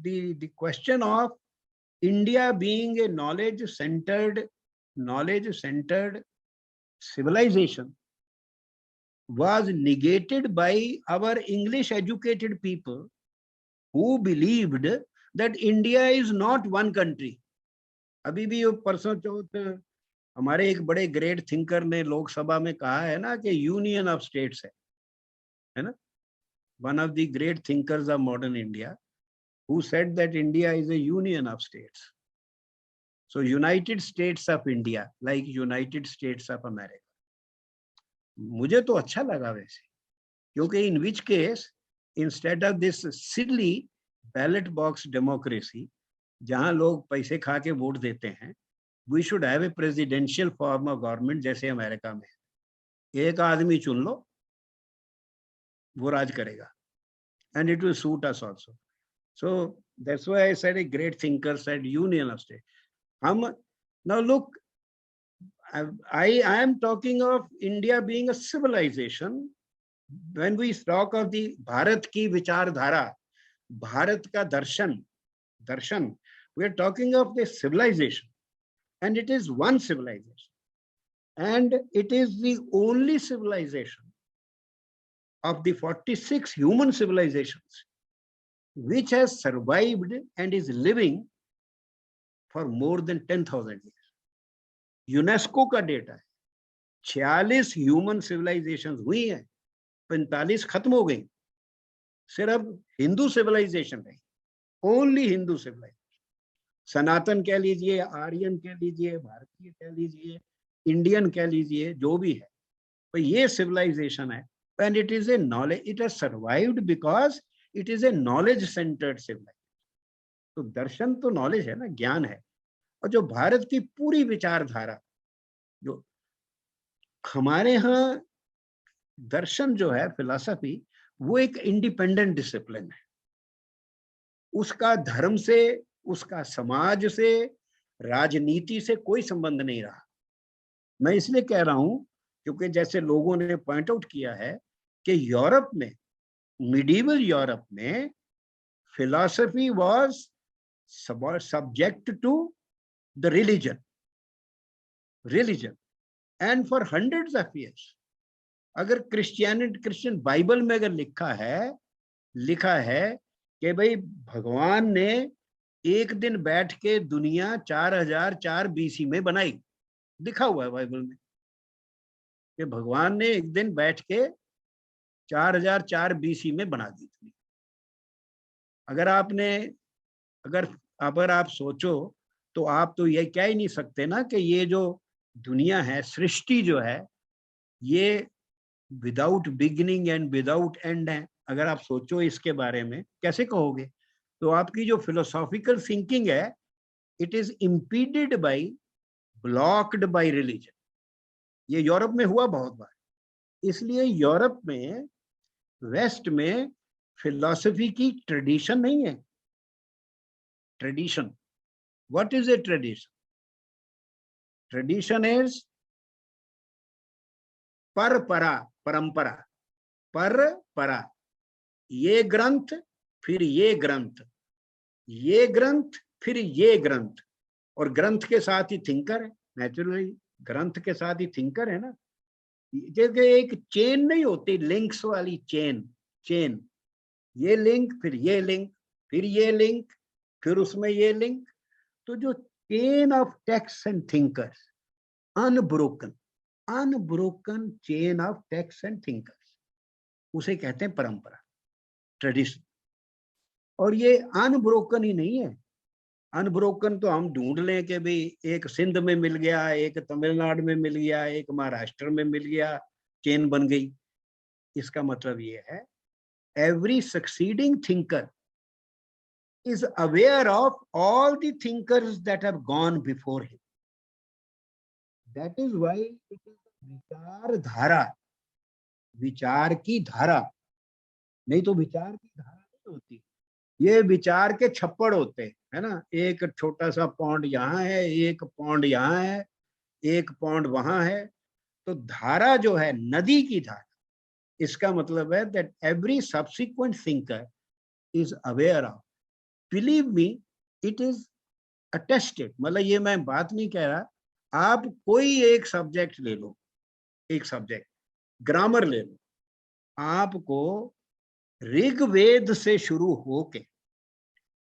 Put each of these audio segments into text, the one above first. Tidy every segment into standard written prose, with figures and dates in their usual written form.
the question of India being a knowledge-centered civilization was negated by our English-educated people who believed that India is not one country. अभी भी परसों चौथ हमारे एक बड़े great thinker ने लोकसभा में कहा है ना कि यूनियन ऑफ स्टेट्स है ना. One of the great thinkers of modern India who said that India is a union of states. So United States of India, like United States of America. मुझे तो अच्छा लगा वैसे, क्योंकि in which case instead of this silly ballot box democracy, जहां लोग पैसे खा के वोट देते हैं, we should have a presidential form of government जैसे अमेरिका में. एक आदमी चुन लो, वो राज करेगा, and it will suit us also. So that's why I said a great thinker said union of state. Now look, I am talking of India being a civilization. When we talk of the Bharat ki vichardhara, Bharat ka darshan, we are talking of the civilization, and it is one civilization, and it is the only civilization of the 46 human civilizations which has survived and is living for more than 10,000 years. UNESCO का data है 46 human civilisations हुई हैं, 45 खत्म हो गई, सिर्फ Hindu civilisation रही, only Hindu civilisation. सनातन कह लीजिए, आर्यन कह लीजिए, भारतीय कह लीजिए, इंडियन कह लीजिए, जो भी है, तो ये सिविलाइजेशन है. And it is a knowledge, it has survived because it is a knowledge centred civilization. तो दर्शन तो नॉलेज है ना, ज्ञान है. और जो भारत की पूरी विचारधारा, जो हमारे यहाँ दर्शन जो है, फिलॉसफी, वो एक इंडिपेंडेंट डिसिप्लिन है. उसका धर्म से, उसका समाज से, राजनीति से कोई संबंध नहीं रहा. मैं इसलिए कह रहा हूं क्योंकि जैसे लोगों ने पॉइंट आउट किया है कि यूरोप में, मिडीवल यूरोप में, philosophy was subject to the religion, and for hundreds of years. अगर क्रिश्चियन बाइबल में अगर लिखा है कि भाई भगवान ने एक दिन बैठ के दुनिया 4004 BC में बनाई, लिखा हुआ है बाइबल में कि भगवान ने एक दिन बैठ के 4004 BC में बना दी थी. अगर आप सोचो तो आप तो ये कह ही नहीं सकते ना कि ये जो दुनिया है, सृष्टि जो है, ये without beginning and without and है. अगर आप सोचो इसके बारे में, कैसे कहोगे? तो आपकी जो फिलोसॉफिकल थिंकिंग है, it is impeded by, blocked by religion. ये यूरोप में हुआ बहुत बार. इसलिए यूरोप में, वेस्ट में फिलॉसफी की ट्रेडिशन नहीं है. Tradition, what is a tradition? Tradition is परंपरा. ये ग्रंथ, फिर ये ग्रंथ, ये ग्रंथ, फिर ये ग्रंथ, और ग्रंथ के साथ ही थिंकर है. नेचुरली ग्रंथ के साथ ही थिंकर है ना. जैसे एक चेन नहीं होती, लिंक्स वाली चेन, ये लिंक, फिर ये लिंक, फिर ये लिंक, फिर उसमें ये लिंक. तो जो chain of text and thinkers, unbroken chain of text and thinkers, उसे कहते हैं परंपरा, ट्रेडिशन. और ये अनब्रोकन ही नहीं है. अनब्रोकन तो हम ढूंढ लें कि भाई एक सिंध में मिल गया, एक तमिलनाडु में मिल गया, एक महाराष्ट्र में मिल गया, चेन बन गई. इसका मतलब ये है, every succeeding thinker is aware of all the thinkers that have gone before him. That is why it is विचार धारा, विचार की धारा. नहीं तो विचार की धारा नहीं होती. ये विचार के छप्पड़ होते है ना. एक छोटा सा पॉन्ड यहाँ है, एक पॉन्ड यहाँ है, एक पॉन्ड वहां है. तो धारा जो है, नदी की धारा, इसका मतलब है that every subsequent thinker is aware of believe me, it is attested. मतलब ये मैं बात नहीं कह रहा, आप कोई एक सब्जेक्ट ले लो, एक सब्जेक्ट ग्रामर ले लो, आपको ऋग्वेद से शुरू होके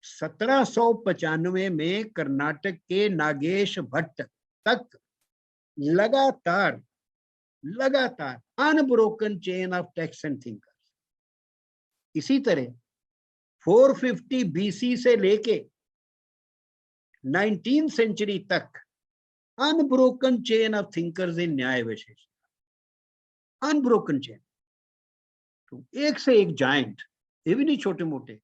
1795 में कर्नाटक के नागेश भट्ट तक लगातार लगातार unbroken chain of text and thinkers. इसी तरह 450 बीसी से लेके 19th सेंचुरी तक अनब्रोकन चेन ऑफ थिंकर्स इन न्याय विशेष, अनब्रोकन चेन। तो एक से एक जायंट, ये भी नहीं छोटे मोटे,